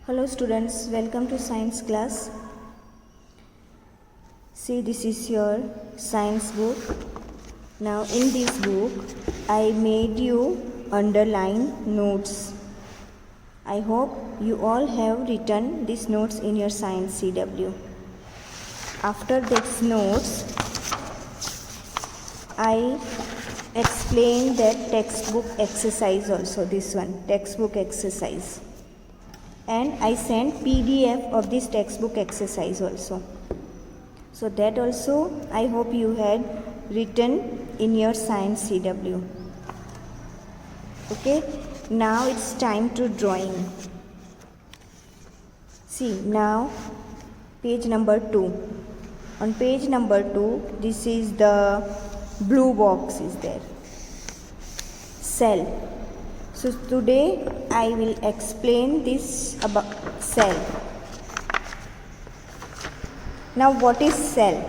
Hello students, welcome to science class. See, this is your science book. Now in this book I made you underline notes. I hope you all have written these notes in your science CW. After these notes I explain that textbook exercise also, this one, textbook exercise. And I sent PDF of this textbook exercise also. So that also I hope you had written in your science CW. Okay, now it's time to drawing. See, now page number 2. On page number 2, this is the blue box is there. Cell. So today I will explain this about cell. Now what is cell?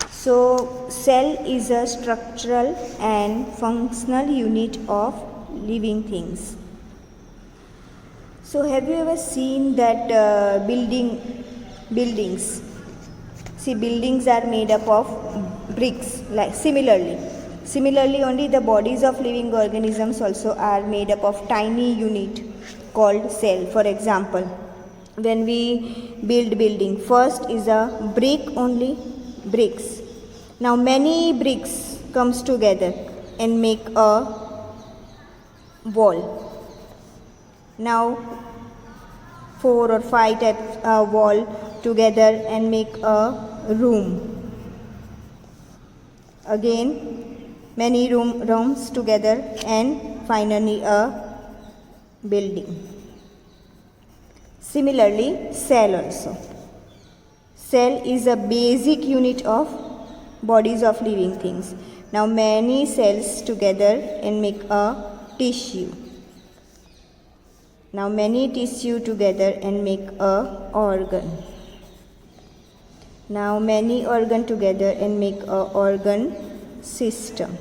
So cell is a structural and functional unit of living things. So have you ever seen that buildings? See, buildings are made up of bricks. Like Similarly, only the bodies of living organisms also are made up of tiny unit called cell. For example, when we build building, first is a brick only, bricks. Now many bricks comes together and make a wall. Now 4 or 5 types wall together and make a room. Again many rooms together and finally a building. Similarly, cell also. Cell is a basic unit of bodies of living things. Now many cells together and make a tissue. Now many tissue together and make a organ. Now many organ together and make a organ system.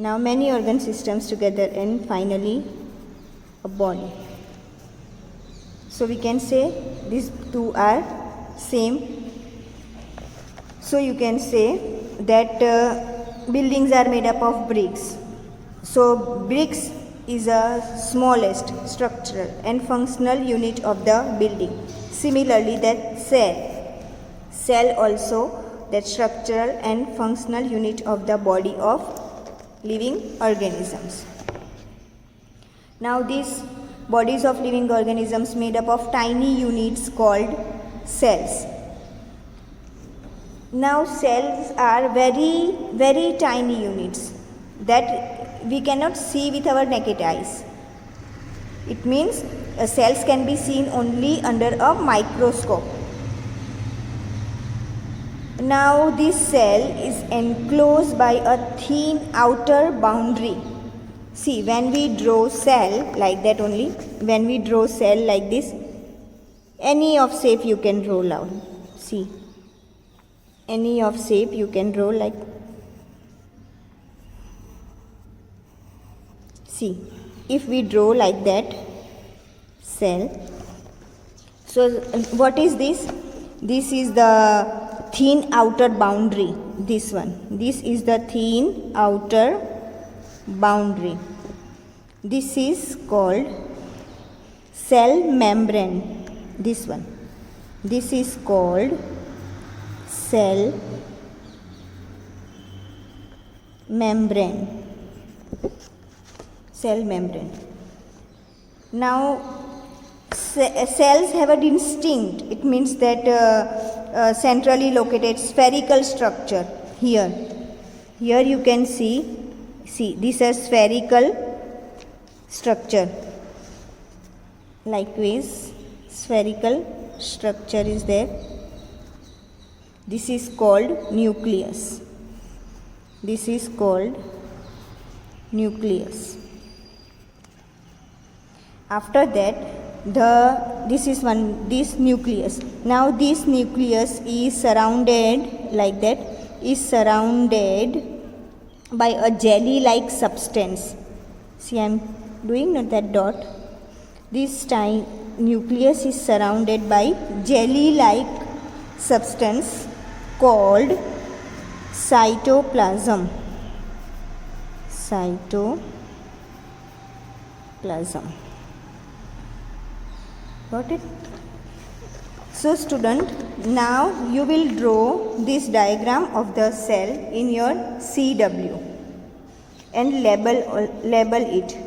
Now many organ systems together and finally a body. So we can say these two are same. So you can say that buildings are made up of bricks. So bricks is a smallest structural and functional unit of the building. Similarly, that cell also that structural and functional unit of the body of living organisms. Now these bodies of living organisms made up of tiny units called cells. Now cells are very, very tiny units that we cannot see with our naked eyes. It means cells can be seen only under a microscope. Now this cell is enclosed by a thin outer boundary. See, when we draw cell like that only, when we draw cell like this, any of shape you can draw out. See, any of shape you can draw like. See, if we draw like that cell, so what is this? This is the thin outer boundary, this one. This is the thin outer boundary. This is called cell membrane, this one. This is called cell membrane. Cell membrane. Now cells have a distinct, it means that centrally located spherical structure here. Here you can see this is spherical structure. Likewise, spherical structure is there. This is called nucleus. This is called nucleus. After that, this nucleus. Now this nucleus is surrounded like that, is surrounded by a jelly like substance. See, I am doing not that dot. This nucleus is surrounded by jelly-like substance called cytoplasm. Got it? So student, now you will draw this diagram of the cell in your CW and label it.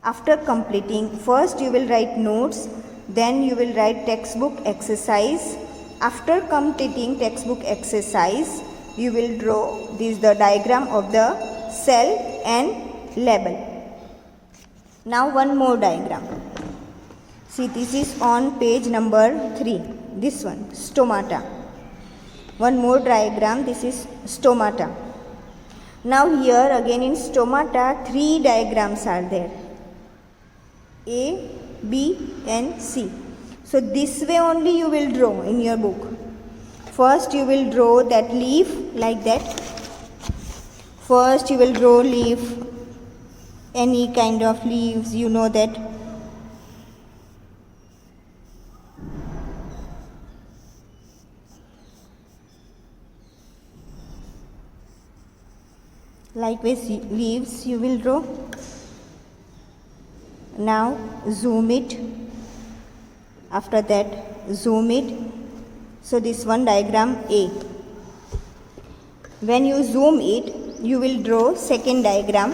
After completing, first you will write notes, then you will write textbook exercise. After completing textbook exercise, you will draw the diagram of the cell and label. Now one more diagram. See, this is on page number 3. This one, stomata. One more diagram, this is stomata. Now here again in stomata, 3 diagrams are there. A, B and C. So this way only you will draw in your book. First you will draw that leaf like that. First you will draw leaf, any kind of leaves, you know that. Likewise leaves you will draw. Now zoom it. After that zoom it. So this one diagram A. When you zoom it, you will draw second diagram.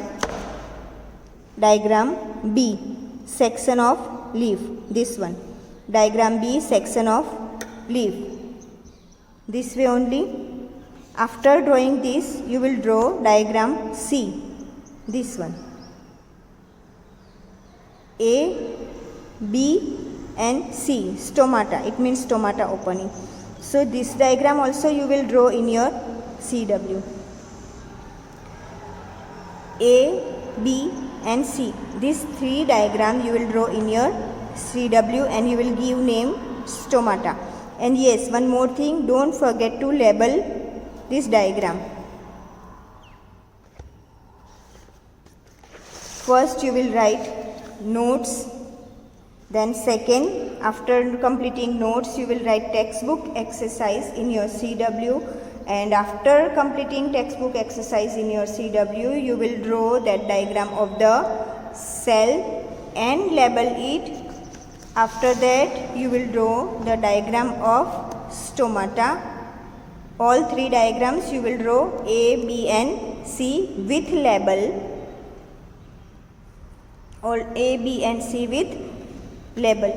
Diagram B, section of leaf. This one. Diagram B, section of leaf. This way only. After drawing this, you will draw diagram C. This one. A, B and C, stomata. It means stomata opening. So this diagram also you will draw in your CW. A, B and C. These 3 diagrams you will draw in your CW and you will give name stomata. And yes, one more thing, don't forget to label this diagram. First you will write notes, then second, after completing notes, you will write textbook exercise in your CW, and after completing textbook exercise in your CW, you will draw that diagram of the cell and label it. After that, you will draw the diagram of stomata. All 3 diagrams you will draw A, B and C with label. All A, B and C with label.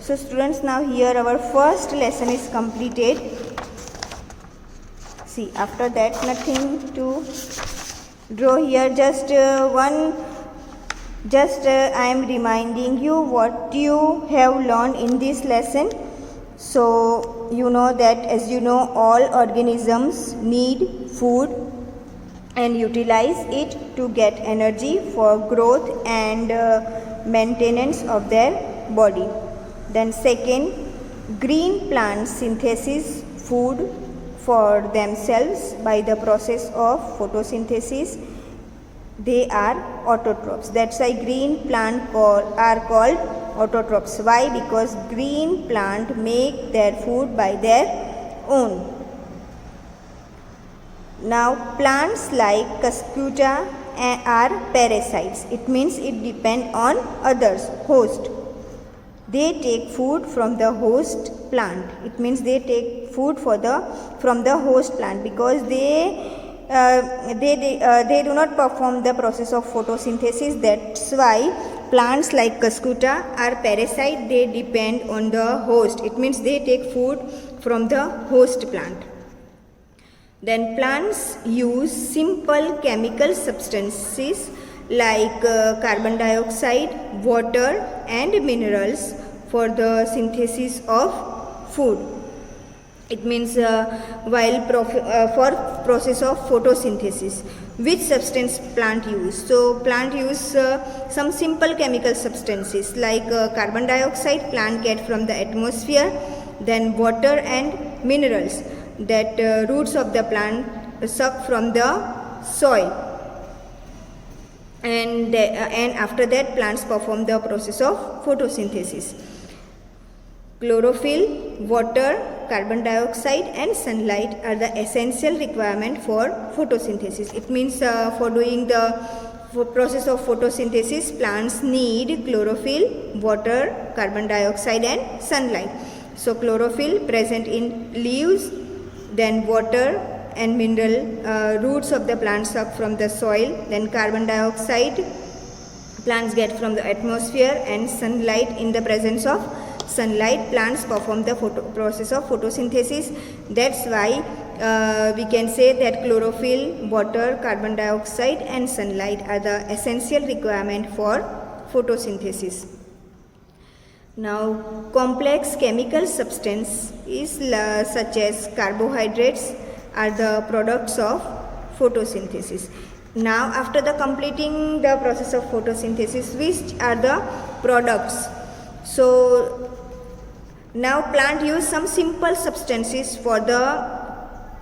So students, now here our first lesson is completed. See, after that nothing to draw here, just I am reminding you what you have learned in this lesson. So you know that, as you know, all organisms need food and utilize it to get energy for growth and maintenance of their body. Then second, green plants synthesize food for themselves by the process of photosynthesis. They are autotrophs. That's why green plants are called autotrophs. Why? Because green plants make their food by their own. Now plants like Cuscuta are parasites. It means it depends on others, host. They take food from the host plant. It means they take food from the host plant, because they do not perform the process of photosynthesis. That's why plants like Cuscuta are parasite. They depend on the host. It means they take food from the host plant. Then plants use simple chemical substances like carbon dioxide, water and minerals for the synthesis of food. It means for process of photosynthesis. Which substance plant use? So plant use some simple chemical substances like carbon dioxide plant get from the atmosphere, then water and minerals that roots of the plant suck from the soil, and after that plants perform the process of photosynthesis. Chlorophyll, water, carbon dioxide and sunlight are the essential requirement for photosynthesis. It means for doing the process of photosynthesis, plants need chlorophyll, water, carbon dioxide and sunlight. So chlorophyll present in leaves, then water and mineral roots of the plant suck from the soil, then carbon dioxide plants get from the atmosphere, and sunlight. In the presence of sunlight, plants perform the process of photosynthesis. That's why we can say that chlorophyll, water, carbon dioxide and sunlight are the essential requirement for photosynthesis. Now, complex chemical substance is such as carbohydrates are the products of photosynthesis. Now, after the completing the process of photosynthesis, which are the products? So, now plant use some simple substances for the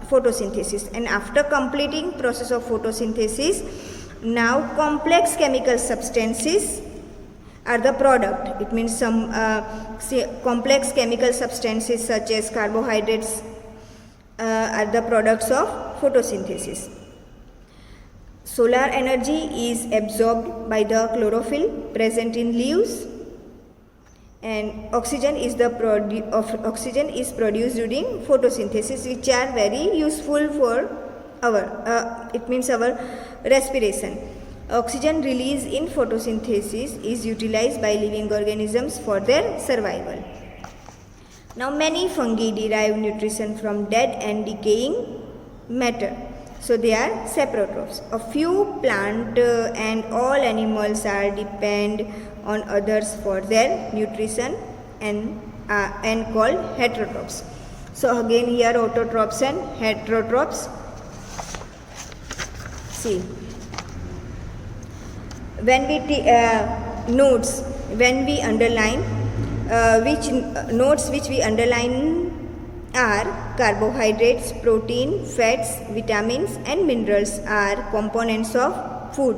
photosynthesis, and after completing process of photosynthesis, now complex chemical substances are the product. It means some complex chemical substances such as carbohydrates are the products of photosynthesis. Solar energy is absorbed by the chlorophyll present in leaves, and oxygen is produced during photosynthesis, which are very useful for our respiration. Oxygen released in photosynthesis is utilized by living organisms for their survival. Now, many fungi derive nutrition from dead and decaying matter. So, they are saprotrophs. A few plant and all animals are depend on others for their nutrition and called heterotrophs. So, again here autotrophs and heterotrophs. See, when we underline which notes which we underline are carbohydrates, protein, fats, vitamins and minerals are components of food,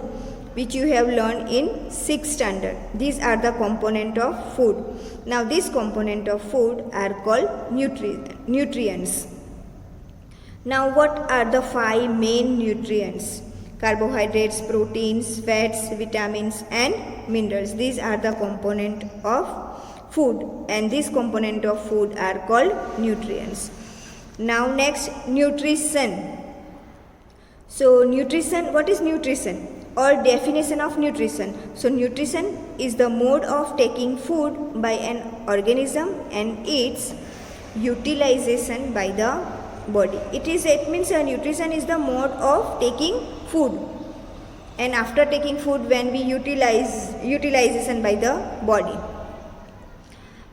which you have learned in 6th standard. These are the component of food. Now, these component of food are called nutrients. Now, what are the 5 main nutrients? Carbohydrates, proteins, fats, vitamins and minerals. These are the component of food, and these component of food are called nutrients. Now, next, nutrition. So, nutrition, what is nutrition or definition of nutrition? So, nutrition is the mode of taking food by an organism and its utilization by the body. It means nutrition is the mode of taking food, and after taking food, when we utilization by the body.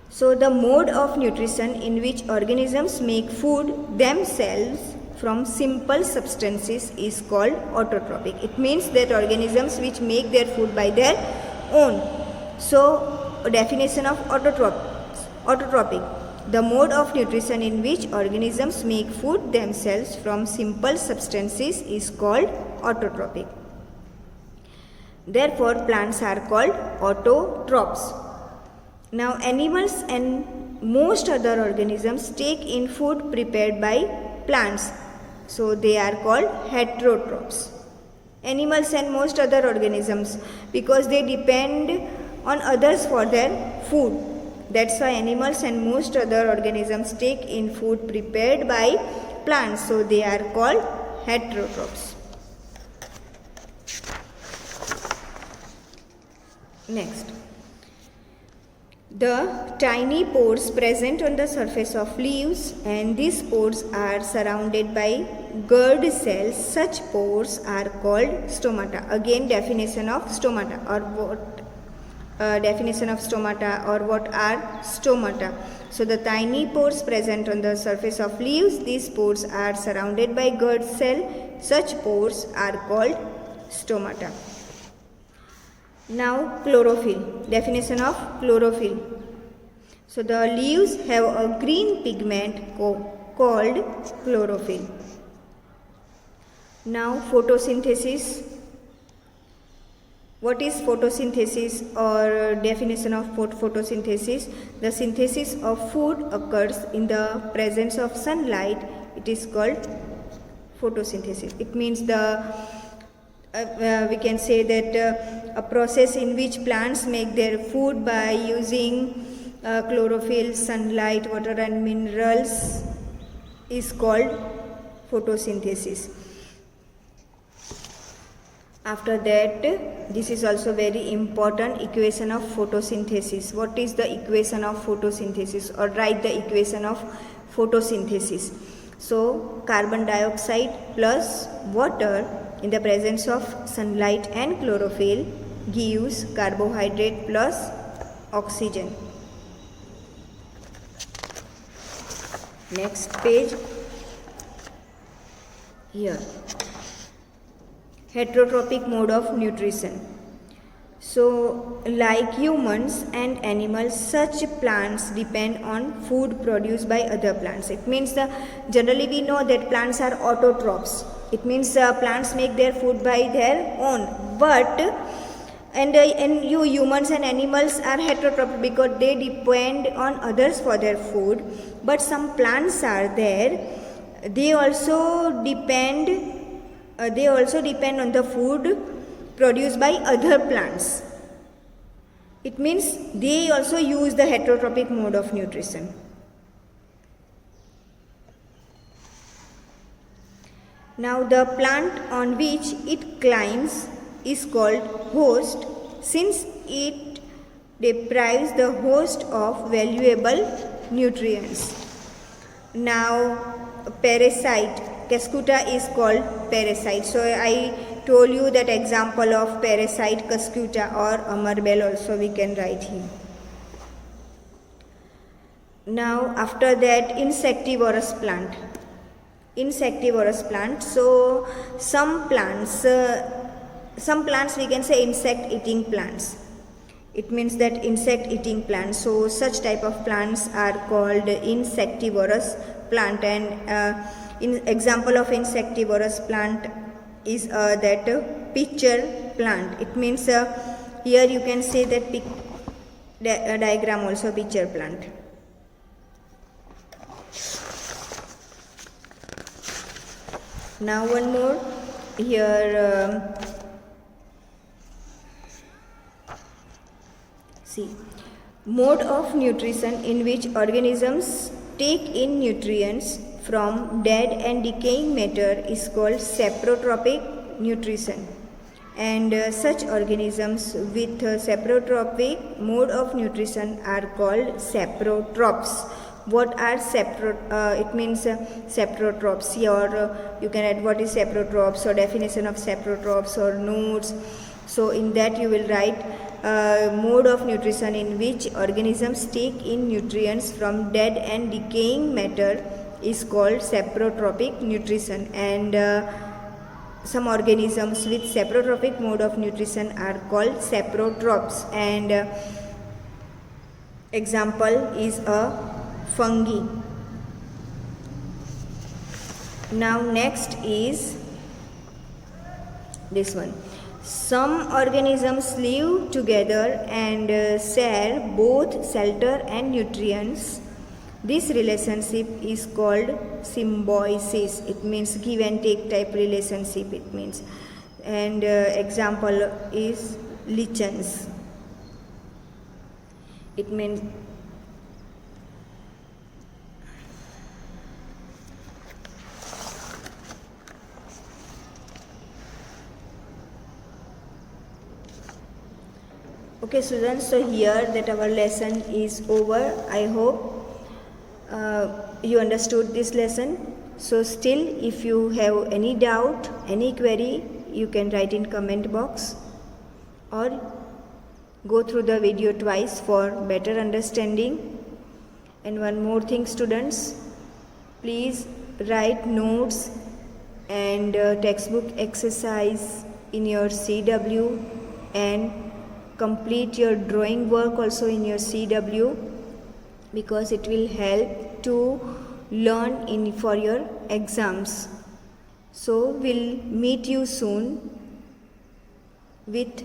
So, the mode of nutrition in which organisms make food themselves from simple substances is called autotrophic. It means that organisms which make their food by their own. So, definition of autotrophic. The mode of nutrition in which organisms make food themselves from simple substances is called autotrophic. Therefore, plants are called autotrophs. Now, animals and most other organisms take in food prepared by plants. So, they are called heterotrophs. Animals and most other organisms, because they depend on others for their food. That's why animals and most other organisms take in food prepared by plants. So, they are called heterotrophs. Next, the tiny pores present on the surface of leaves, and these pores are surrounded by gourd cells. Such pores are called stomata. Again, definition of stomata, or what are stomata. So, the tiny pores present on the surface of leaves, these pores are surrounded by gourd cell. Such pores are called stomata. Now, chlorophyll. Definition of chlorophyll. So, the leaves have a green pigment called chlorophyll. Now, photosynthesis. What is photosynthesis or definition of photosynthesis? The synthesis of food occurs in the presence of sunlight. It is called photosynthesis. It means we can say that a process in which plants make their food by using chlorophyll, sunlight, water and minerals is called photosynthesis. After that, this is also very important, equation of photosynthesis. What is the equation of photosynthesis, or write the equation of photosynthesis? So carbon dioxide plus water in the presence of sunlight and chlorophyll gives carbohydrate plus oxygen. Next page, here, heterotrophic mode of nutrition. So like humans and animals, such plants depend on food produced by other plants. It means generally we know that plants are autotrophs. It means plants make their food by their own, but and you humans and animals are heterotrophic because they depend on others for their food. But some plants are there, they also depend on the food produced by other plants. It means they also use the heterotrophic mode of nutrition. Now the plant on which it climbs is called host, since it deprives the host of valuable nutrients. Now parasite, Cuscuta is called parasite. So I told you that example of parasite, Cuscuta or Amarbel also we can write here. Now after that, insectivorous plant. So some plants we can say insect eating plants. It means that insect eating plants. So such type of plants are called insectivorous plant, and in example of insectivorous plant is that pitcher plant. It means here you can say that diagram also, pitcher plant. Now one more here, see, mode of nutrition in which organisms take in nutrients from dead and decaying matter is called saprotrophic nutrition, and such organisms with saprotrophic mode of nutrition are called saprotrophs. What are it means saprotrophs, or you can add what is saprotrophs or definition of saprotrophs or notes. So in that you will write mode of nutrition in which organisms take in nutrients from dead and decaying matter is called saprotrophic nutrition, and some organisms with saprotrophic mode of nutrition are called saprotrophs, and example is a fungi. Now next is this one. Some organisms live together and share both shelter and nutrients. This relationship is called symbiosis. It means give and take type relationship it means, and example is lichens. It means okay students, so here that our lesson is over. I hope you understood this lesson. So still if you have any doubt, any query, you can write in comment box or go through the video twice for better understanding. And one more thing students, please write notes and textbook exercise in your CW, and complete your drawing work also in your CW, because it will help to learn for your exams. So we'll meet you soon with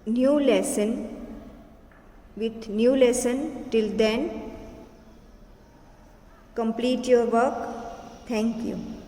new lesson with new lesson. Till then, complete your work. Thank you.